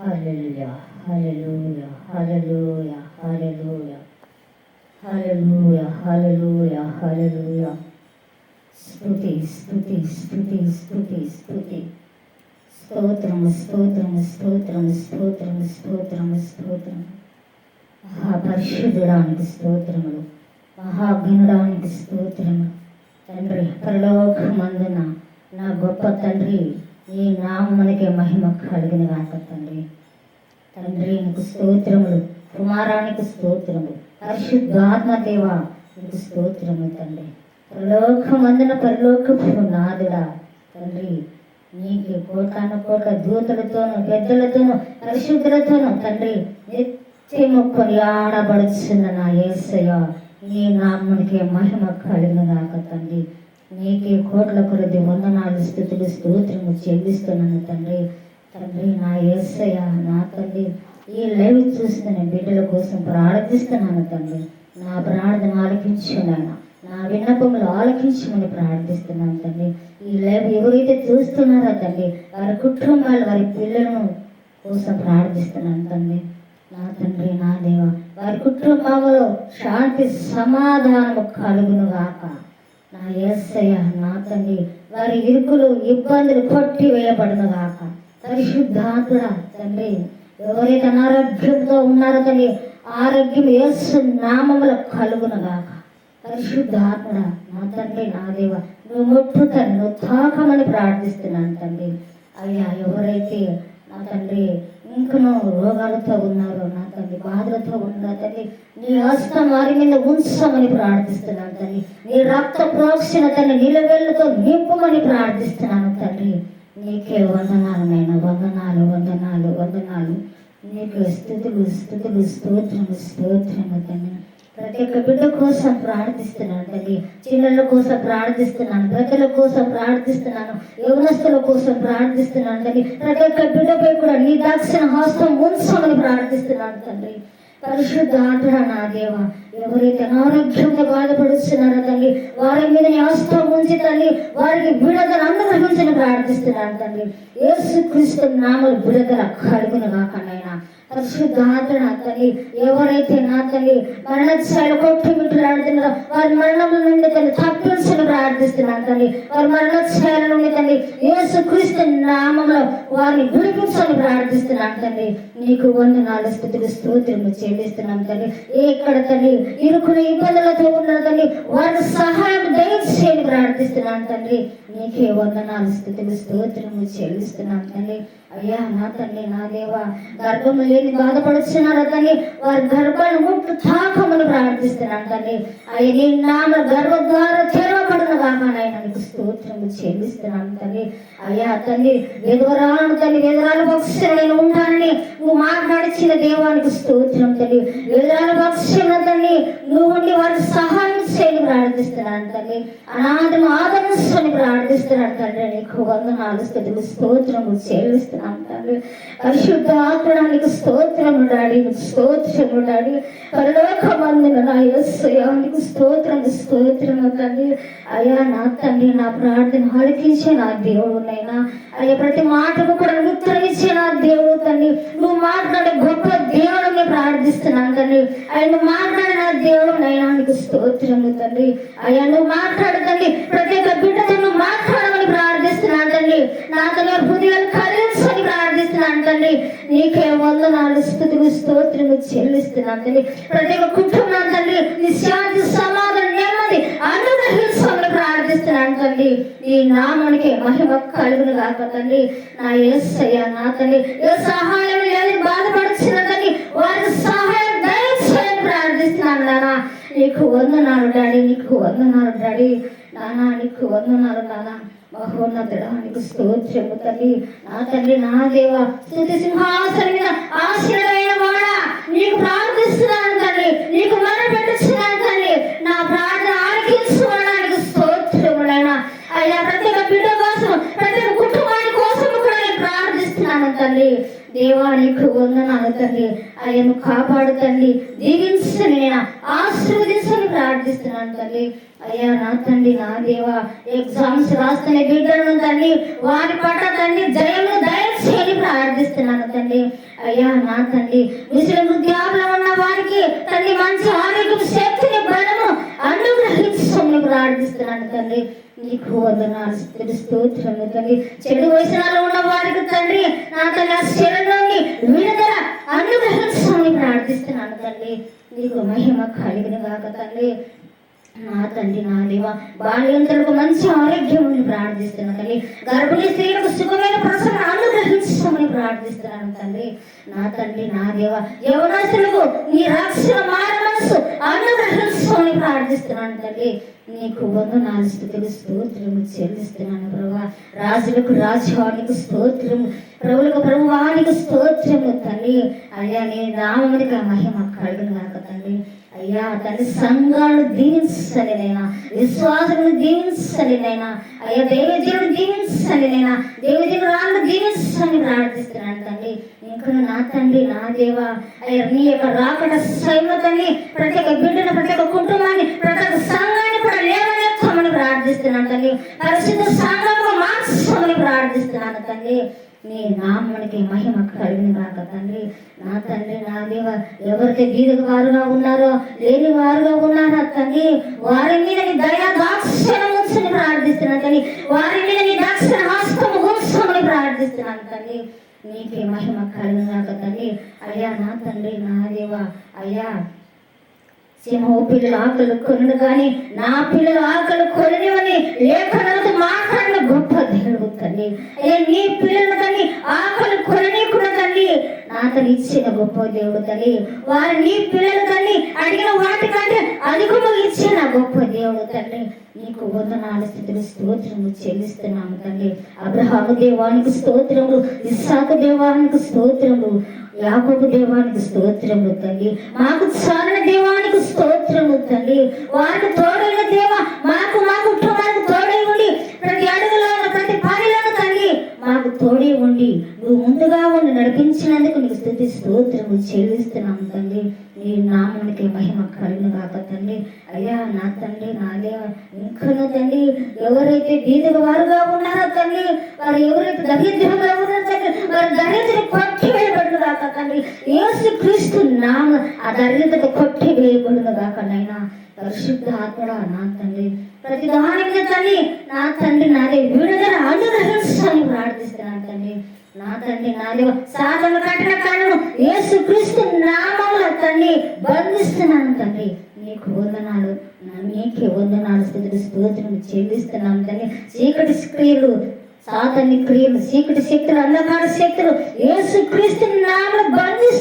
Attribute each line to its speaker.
Speaker 1: హల్లెలూయా హల్లెలూయా హల్లెలూయా హల్లెలూయా హల్లెలూయా హల్లెలూయా హల్లెలూయా. స్తుతి స్తుతి స్తుతి స్తుతి స్తుతి. స్తోత్రము స్తోత్రము స్తోత్రము స్తోత్రము స్తోత్రము స్తోత్రము. మహాపరిశుద్ధుడానికి స్తోత్రములు, మహాగణుడానికి స్తోత్రములు. తండ్రి, పరలోకమందున నా గొప్ప తండ్రి, ఈ నామమునకే మహిమ కలిగిన గాక తండ్రి. తండ్రి నీకు స్తోత్రములు, కుమారానికి స్తోత్రములు, పరిశుద్ధాత్మ దేవ నీకు స్తోత్రములు తండ్రి. పరలోకమందున పరలోకపు నాదుడా తండ్రి, నీకు కోటాను కోట్ల దూతలతోనూ పెద్దలతోనూ పరిశుద్ధులతోనూ తండ్రి నిత్యము కొనియాడబడుచున్న నా యేసయ్య, నీ నామమునకే మహిమ కలిగిన గాక తండ్రి. నీకే కోట్ల కొలది వందనాలు స్తుతులు స్తోత్రము చెల్లిస్తున్నాను తండ్రి. తండ్రి నా యేసయ్య, నా తండ్రి, ఈ లైవ్ చూస్తున్న బిడ్డల కోసం ప్రార్థిస్తున్నాను తండ్రి. నా ప్రార్థన ఆలకించున్నాను, నా విన్నపములు ఆలకించమని ప్రార్థిస్తున్నాను తండ్రి. ఈ లైవ్ ఎవరైతే చూస్తున్నారో తండ్రి, వారి కుటుంబాలు, వారి పిల్లలను కోసం ప్రార్థిస్తున్నాను తండ్రి. నా తండ్రి, నా దేవ, వారి కుటుంబంలో శాంతి సమాధానము కలుగును గాక. నా యేసయ్య, నా తండ్రి, వారి ఇరుకులు ఇబ్బందులు కొట్టి వేయబడును గాక. పరిశుద్ధాత్మ తండ్రి, ఎవరైతే అనారోగ్యంతో ఉన్నారో తండ్రి, ఆరోగ్యం యేసు నామములో కలుగును గాక. పరిశుద్ధాత్మ నా తండ్రి, నా దేవ, నువ్వు ముట్టుతాను, నువ్వు తాకమని ప్రార్థిస్తున్నాను తండ్రి. అయ్యా, ఎవరైతే నా తండ్రి ఇంకనూ రోగాలతో ఉన్నారో, నా తండ్రి బాధలతో ఉన్నా తండ్రి, నీ హస్తం వారి మీద ఉంచమని ప్రార్థిస్తున్నాను తండ్రి. నీ రక్త ప్రోక్షణ తండ్రి నిలవేళ్ళతో నింపమని ప్రార్థిస్తున్నాను తండ్రి. నీకే వందనాలు నాయన, వందనాలు వందనాలు వందనాలు. నీకు స్తుతులు స్తుతులు స్తోత్రము స్తోత్రము తండ్రి. ప్రతి ఒక్క బిడ్డ కోసం ప్రార్థిస్తున్నాను తండ్రి. చిన్నల కోసం ప్రార్థిస్తున్నాను, పెద్దల కోసం ప్రార్థిస్తున్నాను, యవనస్తుల కోసం ప్రార్థిస్తున్నాను తండ్రి. ప్రతి ఒక్క బిడ్డపై కూడా నీ దక్షిణ హస్తం ఉంచమని ప్రార్థిస్తున్నాను తండ్రి. పరిశుద్ధాత్మ నా దేవ, ఎవరైతే అనారోగ్యంతో బాధపడుతున్నారో తల్లి, వారి మీద నీ హస్తం ఉంచి తల్లి, వారికి విడుదల అనుగ్రహించని ప్రార్థిస్తున్నాను తండ్రి. యేసుక్రీస్తు నామములో విడుదల కలుగును గాక నాయనా. పరిశుద్ధాత్మ తల్లి, ఎవరైతే నా తల్లి మరణశైలి కొట్టుమిట్టులాడుతున్నారో వారి మరణముల నుండి తల్లి తప్పించని ప్రార్థిస్తున్నాను తల్లి. వారి మరణశైలి నుండి తల్లి యేసుక్రీస్తు నామములో వారిని విడిపించని ప్రార్థిస్తున్నాను తండ్రి. నీకు వందనాలు స్తుతులు స్తోత్రములు చెల్లిస్తున్నాను తండ్రి. ఎక్కడ తల్లి ఇరుకుని ఇబ్బందులతో ఉన్న తల్లి, వారికి సహాయం దయచేయని ప్రార్థిస్తున్నాను తండ్రి. నీకే వందనాలు స్తుతులు స్తోత్రములు చెల్లిస్తున్నాను తండ్రి. అయ్యా, నా తండ్రి, నా దేవ, గర్భము లేని బాధపడుతున్నారో తండ్రి, వారి గర్భాన్ని ముట్టు తాకమని ప్రార్థిస్తున్నాను తండ్రి. అయ్యా, నీ నామ గర్భద్వారం తెరవబడిన వాహనాయన నీకు స్తోత్రము చెల్లిస్తున్నాను తండ్రి. అయ్యా తండ్రి, విధవరాలను తండ్రి, విధవరాల పక్షం నేను ఉంటానని నువ్వు మాట్లాడిచిన దేవానికి స్తోత్రం తండ్రి. విధవరాల పక్షం తండ్రి నువ్వు ఉండి వారికి సహాయం చేయని ప్రార్థిస్తున్నాను తండ్రి. అనాథను ఆదరించని ప్రార్థిస్తున్నాను తండ్రి. నీకు వందనాలు స్తుతులు స్తోత్రము చెల్లిస్తున్నాను తండ్రి. పరిశుద్ధాత్మడానికి స్తోత్రము డాడీ, నీకు స్తోత్రము డాడీ. పరలోకమందున నా యేసయ్య, నీకు స్తోత్రము స్తోత్రము తండ్రి. అయ్యా నా తండ్రి, నా ప్రార్థన ఆలకించే నా దేవుడు నైనా. అయ్యా, ప్రతి మాటకు కూడా ఉత్తరమిచ్చే నా దేవుడు తండ్రి. నువ్వు మాట్లాడే గొప్ప దేవుడిని ప్రార్థిస్తున్నాను తండ్రి. అయ్యా, నువ్వు మాట్లాడిన దేవుడు నైనా, నీకు స్తోత్రము తండ్రి. అయ్యా, నువ్వు మాట్లాడు తండ్రి, ప్రతి ఒక్క బిడ్డతో నువ్వు మాట్లాడమని ప్రార్థిస్తున్నాను తండ్రి. నా తన హృదయాలు కలిగించని ప్రార్థిస్తున్నాను తండ్రి. నీకే వందనాలు స్తుతులు స్తోత్రము చెల్లిస్తున్నాను తండ్రి. ప్రతి ఒక్క కుటుంబం తండ్రి నీ శాంతి సమాధానం నెమ్మది అనుగ్రహించమని ప్రార్థిస్తున్నాను తండ్రి. ఈ నామానికి మహిమ కలుగును గాక తండ్రి. నా యేసయ్య, నా తండ్రి, ఏ సహాయం లేని బాధపడుతున్న తండ్రి, వారికి సహాయం దయచేయని ప్రార్థిస్తున్నాను నానా. నీకు వందనాలు డాడీ, నీకు వందనాలు డాడీ. నానా నీకు వందనాలు నానా. మహోన్నతుడా నీకు స్తోత్రము తండ్రి. నా తండ్రి, నా దేవ, స్తుతి సింహాసనం మీద ఆశీర్వైన వాడా నీకు ప్రార్థిస్తున్నాను తండ్రి. నీకు మొరపెట్టుచున్నాను తండ్రి. నా ప్రార్థన ఆలకించుకోవడానికి స్తోత్రములైనా. అయినా ప్రతి ఒక్క బిడ్డ కోసం, ప్రతి ఒక్క కుటుంబాని కోసం కూడా నేను ప్రార్థిస్తున్నాను తండ్రి. దేవా నీకు వందనాలు తండ్రి. ఆయనను కాపాడు తండ్రి, దీవించని నేను ఆశీర్వదించని ప్రార్థిస్తున్నాను తండ్రి. అయ్యా నా తండ్రి, నా దేవా, ఎగ్జామ్స్ రాస్తున్న బిడ్డలను తండ్రి, వారి పట్ల తండ్రి జయము దయచేయని ప్రార్థిస్తున్నాను తండ్రి. అయ్యా నా తండ్రి, ముసలి వృద్ధాప్యంలో ఉన్న వారికి తండ్రి మంచి ఆరోగ్యం, శక్తిని, బలము అనుగ్రహించమని ప్రార్థిస్తున్నాను తండ్రి. నీకు వందనాలు, స్తుతులు, స్తోత్రములు తండ్రి. చెడు వ్యసనాలు ఉన్న వారికి తండ్రి నా తల్లి ఆ శరీరంలోని విడుదల అనుగ్రహించమని ప్రార్థిస్తున్నాను తండ్రి. నీకు మహిమ కలిగిన గాక తండ్రి. నా తండ్రి, నా దేవ, బాల్యంతలకు మంచి ఆరోగ్యం ప్రార్థిస్తున్నాను తండ్రి. గర్భిణీ స్త్రీలకు సుఖమైన ప్రసరణ అనుగ్రహించమని ప్రార్థిస్తున్నాను తండ్రి. నా తండ్రి, నా దేవ, యవనస్తులకు నీ రక్షణ మార మనసు అనుగ్రహించమని ప్రార్థిస్తున్నాను తండ్రి. నీకు వందనాలు, స్తుతులు, స్తోత్రము చెల్లిస్తున్నాను ప్రభువా. రాజులకు రాజువానికి స్తోత్రము, ప్రభువులకు ప్రభువానికి స్తోత్రము తండ్రి. అయ్యా నీ నామమునికి మహిమ కలుగును గాక తండ్రి. అయ్యా తండ్రి, సంఘాలను దీవించలేనైనా, విశ్వాసులను దీవించలేనైనా, అయ్యా దైవజనుడు దీవించలేనైనా, దైవజనురాలను దీవించని ప్రార్థిస్తున్నాను తండ్రి. ఇంకా నా తండ్రి, నా దేవ, అయ్యా నీ యొక్క రాకడ శ్రమ తండ్రి ప్రతి ఒక్క బిడ్డను, ప్రతి ఒక్క కుటుంబాన్ని, ప్రతి ఒక్క సంఘాన్ని కూడా లేవనెత్తమని ప్రార్థిస్తున్నాను తండ్రి. పరిశుద్ధ సంఘంలో మార్చమని ప్రార్థిస్తున్నాను తండ్రి. నీ నామానికి మహిమ కలిగిన గాక తండ్రి. నా తండ్రి, నా దేవ, ఎవరైతే బీదకు వారుగా ఉన్నారో, లేని వారుగా ఉన్నారో తండ్రి, వారి మీద నీ దయా దాక్షిణ్యం ఉంచమని ప్రార్థిస్తున్నాను తండ్రి. వారి మీద నీ దాక్షిణ హస్తం ఉంచమని ప్రార్థిస్తున్నాను తండ్రి. నీకే మహిమ కలిగిన గాక తండ్రి. అయ్యా నా తండ్రి, నా దేవ, అయ్యా సింహ పిల్లలు ఆకలి కొనడు కానీ నా పిల్లలు ఆకలి కొననివని లేఖనాలతో మాట్లాడిన గొప్ప దేవుడు తండ్రి. అయ్యా నీ పిల్లలు తల్లి ఆకలి కొననీకున్న తల్లి నా తల్లి ఇచ్చిన గొప్ప దేవుడు తల్లి. వారు నీ పిల్లలు తల్లి అడిగిన వాటికంటే అధికము ఇచ్చిన గొప్ప దేవుడు తండ్రి. నీకు వందనాలు, స్తుతులు, స్తోత్రములు చెల్లిస్తున్నాము తండ్రి. అబ్రహాము దేవానికి స్తోత్రములు, ఇస్సాకు దేవానికి స్తోత్రములు, యాకోబు దేవానికి స్తోత్రములు తండ్రి. మాకు చాలిన దేవానికి స్తోత్రములు తండ్రి. వారికి తోడైన దేవ మాకు, మా కుటుంబానికి తోడై ఉండి ప్రతి అడుగులోను, ప్రతి పనిలోను తండ్రి మాకు తోడే ఉండి నువ్వు ముందుగా ఉండి నడిపించినందుకు నీకు స్తుతి స్తోత్రములు చెల్లిస్తున్నాము తండ్రి. నీ నామానికి మహిమ కలుగును గాక తండ్రి. అయ్యా నా తండ్రి, నా దేవ, ఇంకను తండ్రి ఎవరైతే బీదగా వారుగా ఉన్నారో తండ్రి, వారు ఎవరైతే దరిద్రంగా ఉన్నారో తండ్రి, వారి దరిద్రం కొట్టివేయబడును గాక తండ్రి. యేసు క్రీస్తు నామ ఆ దరిద్రత కొట్టివేయబడును గాక నైనా. పరిశుద్ధ ఆత్మడా నా తండ్రి, ప్రతి దానికి తండ్రి నా తండ్రి, నాదే విడుదల అనుగ్రహించని ప్రార్థిస్తున్నాను తండ్రి. నా తండ్రి, నా దేవ, సాధన కట్టిన కారణము యేసు క్రీస్తు నామములో తండ్రి బంధిస్తున్నాను తండ్రి. నీకు వందనాలు, నీకే వందనాలు, స్తుతులు, స్తోత్రం చెల్లిస్తున్నాను తండ్రి. చీకటి క్రియలు, సాతాని క్రియలు, చీకటి శక్తులు, అంధకార శక్తులు యేసు క్రీస్తు నామములో బంధిస్తున్నాను.